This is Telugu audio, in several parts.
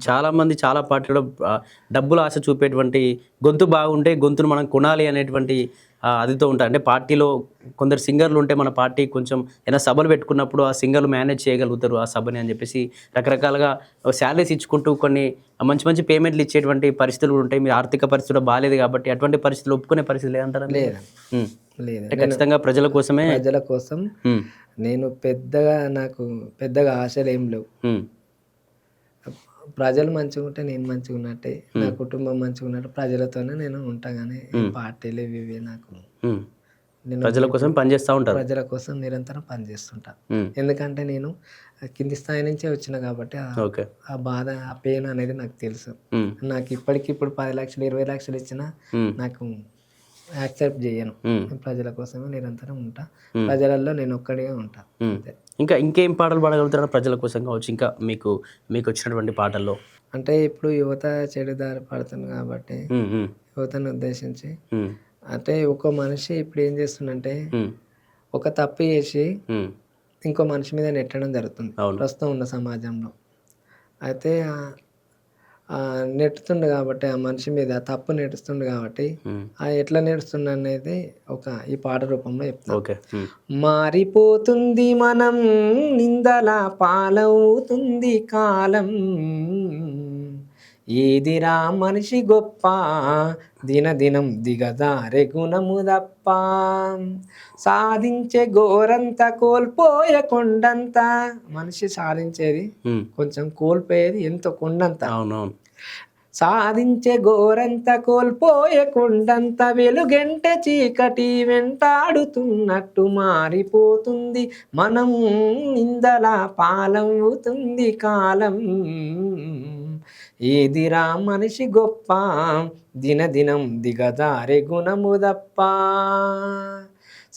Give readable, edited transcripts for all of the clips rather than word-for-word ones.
చాలామంది చాలా పార్టీలో డబ్బుల ఆశ చూపేటువంటి గొంతు బాగుంటే గొంతును మనం కొనాలి అనేటువంటి అదితో ఉంటారు. అంటే పార్టీలో కొందరు సింగర్లు ఉంటే మన పార్టీ కొంచెం ఏదైనా సభలు పెట్టుకున్నప్పుడు ఆ సింగర్లు మేనేజ్ చేయగలుగుతారు ఆ సభని అని చెప్పేసి రకరకాలుగా శాలరీస్ ఇచ్చుకుంటూ కొన్ని మంచి మంచి పేమెంట్లు ఇచ్చేటువంటి పరిస్థితులు కూడా ఉంటాయి. మీ ఆర్థిక పరిస్థితి కూడా బాలేదు కాబట్టి అటువంటి పరిస్థితులు ఒప్పుకునే పరిస్థితి లేదంటారా? లేదు లేదు, అంటే ఖచ్చితంగా ప్రజల కోసమే. ప్రజల కోసం నేను నాకు పెద్దగా ఆశలు ఏం లేవు. ప్రజలు మంచిగా ఉంటే నేను మంచిగా ఉన్నట్టే, నా కుటుంబం మంచిగా ఉన్నట్టు ప్రజలతోనే నేను ఉంటా. కానీ పార్టీలు ఇవి నాకు నేను ప్రజల కోసం పనిచేస్తూ ఉంటాను. ప్రజల కోసం నిరంతరం పనిచేస్తుంటా. ఎందుకంటే నేను కింది స్థాయి నుంచే వచ్చిన కాబట్టి ఆ బాధ, ఆ పెయిన్ అనేది నాకు తెలుసు. నాకు ఇప్పటికిప్పుడు 10 లక్షలు 20 లక్షలు ఇచ్చినా నాకు యాక్సెప్ట్ చేయను. ప్రజల కోసమే నిరంతరం ఉంటా, ప్రజలలో నేను ఒక్కడిగా ఉంటా. ఇంకా ఇంకేం పాటలు పాడగలుగుతారా ప్రజల కోసం కావచ్చు? ఇంకా మీకు వచ్చినటువంటి పాటల్లో అంటే ఇప్పుడు యువత చెడుదారి పడుతుంది కాబట్టి యువతను ఉద్దేశించి, అంటే ఒక మనిషి ఇప్పుడు ఏం చేస్తుందంటే ఒక తప్పు చేసి ఇంకో మనిషి మీద నెట్టడం జరుగుతుంది ప్రస్తుతం ఉన్న సమాజంలో. అయితే నెట్టుతుండు కాబట్టి ఆ మనిషి మీద తప్పు నెట్టుస్తుండు కాబట్టి ఎట్లా నెడుస్తుండు అనేది ఈ పాట రూపంలో చెప్తాను. మారిపోతుంది మనం, నిందల పాలవుతుంది కాలం, ఏదిరా మనిషి గొప్ప, దినదినం దిగజారే గుణము తప్ప, సాధించే గోరంత కోల్పోయే కొండంత. మనిషి సాధించేది కొంచెం, కోల్పోయేది ఎంతో కొండంత. సాధించే గోరంత కోల్పోయే కొండంత, వెలుగంటే చీకటి వెంటాడుతున్నట్టు మారిపోతుంది మనం, నిందల పాలవుతుంది కాలం, ఏదిరా మనిషి గొప్ప, దినదినం దిగజారే గుణము తప్ప,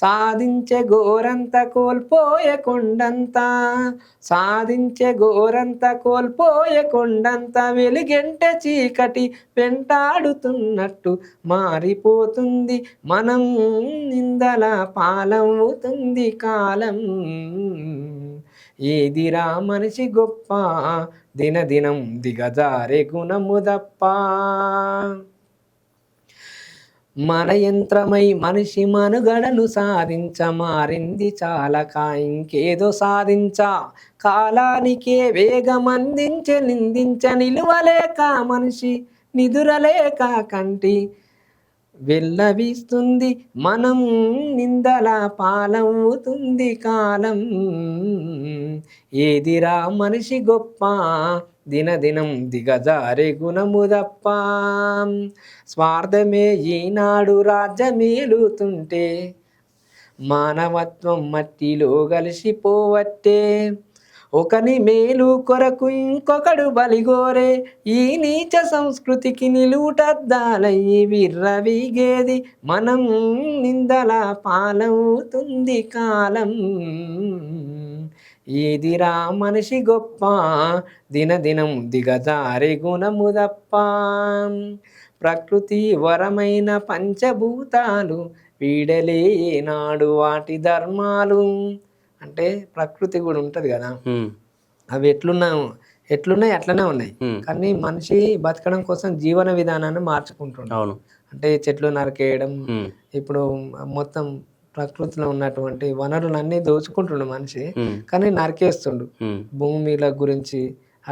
సాధించే గోరంత కోల్పోయే కొండంత, సాధించే గోరంత కోల్పోయే కొండంత, వెలుగంటే చీకటి వెంటాడుతున్నట్టు మారిపోతుంది మనం, నిందల పాలవుతుంది కాలం, ఏదిరా మనిషి గొప్ప, దినదినం దిగజారే గుణము తప్ప. మన యంత్రమై మనిషి మనుగడను మారింది చాలక ఇంకేదో సాధించా, కాలానికే వేగమందించే నిందించ, నిలువలేక మనిషి నిదురలేక కంటి వెళ్ళవీస్తుంది మనం, నిందల పాలవుతుంది కాలం, ఏదిరా మనిషి గొప్ప, దినదినం దిగజారే గుణము తప్ప, స్వార్థమే ఈనాడు రాజ్యమేలుతుంటే, మానవత్వం మట్టిలో కలిసిపోవట్టే, ఒకని మేలు కొరకు ఇంకొకడు బలిగోరే, ఈ నీచ సంస్కృతికి నిలువుటద్దాలయ్యి విర్రవీగేది మనం, నిందల పాలవుతుంది కాలం, ఏదిరా మనిషి గొప్ప, దినదినం దిగజారే గుణము తప్ప, ప్రకృతి వరమైన పంచభూతాలు వీడలే నాడు వాటి ధర్మాలు. అంటే ప్రకృతి కూడా ఉంటుంది కదా, అవి ఎట్లున్నాయి అట్లనే ఉన్నాయి. కానీ మనిషి బతకడం కోసం జీవన విధానాన్ని మార్చుకుంటున్నాడు. అంటే చెట్లు నరికేయడం, ఇప్పుడు మొత్తం ప్రకృతిలో ఉన్నటువంటి వనరులన్నీ దోచుకుంటుండు మనిషి, కానీ నరికేస్తుండు. భూమిల గురించి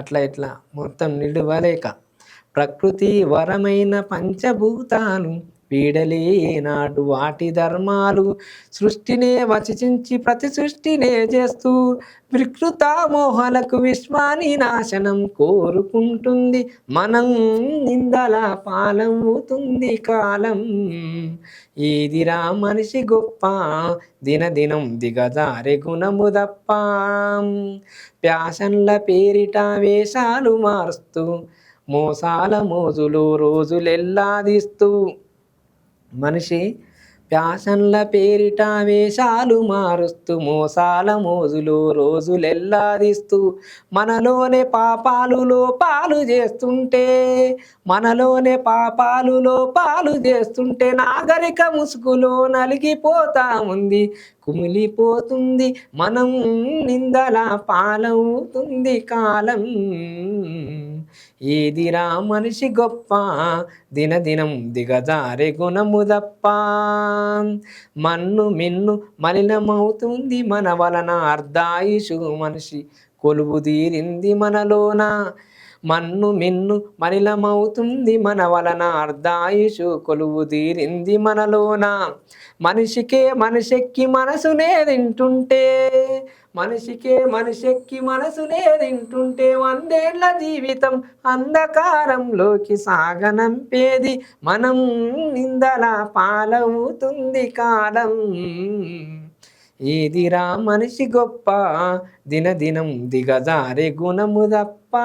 అట్లా ఇట్లా మొత్తం నిలువలేక, ప్రకృతి వరమైన పంచభూతాలు వీడలే నాడు వాటి ధర్మాలు, సృష్టినే వచించి ప్రతి సృష్టినే చేస్తూ, వికృత మోహాలకు విశ్వాని నాశనం కోరుకుంటుంది మనం, నిందల పాలవుతుంది కాలం, ఏదిరా మనిషి గొప్ప, దినదినం దిగజారే గుణము తప్ప, ప్యాషన్ల పేరిట వేషాలు మారుస్తూ, మోసాల మోజులు రోజులెల్లాదిస్తూ, మనిషి ప్యాషన్ల పేరిట వేషాలు మారుస్తూ, మోసాల మోజులు రోజులెల్లాదిస్తూ, మనలోనే పాపాలు లోపాలు చేస్తుంటే, మనలోనే పాపాలు లోపాలు చేస్తుంటే, నాగరిక ముసుగులో నలిగిపోతా ఉంది, కుమిలిపోతుంది మనం, నిందల పాలవుతుంది కాలం, ఏదిరా మనిషి గొప్ప దినదినం దిగజారే గుణము దప్ప మన్ను మిన్ను మలినమవుతుంది మన వలన అర్ధాయుషు మనిషి కొలువు తీరింది మనలోన మన్ను మిన్ను మలినమవుతుంది మన వలన అర్ధాయుషు కొలువు తీరింది మనలోన మనిషికే మనిషెక్కి మనసునే తింటుంటే మనిషికే మనిషెక్కి మనసునే తింటుంటే 100 ఏళ్ల జీవితం అంధకారంలోకి సాగనంపేది మనం నిందల పాలవుతుంది కాలం ఏదిరా మనిషి గొప్ప దినదినం దిగజారే గుణము తప్ప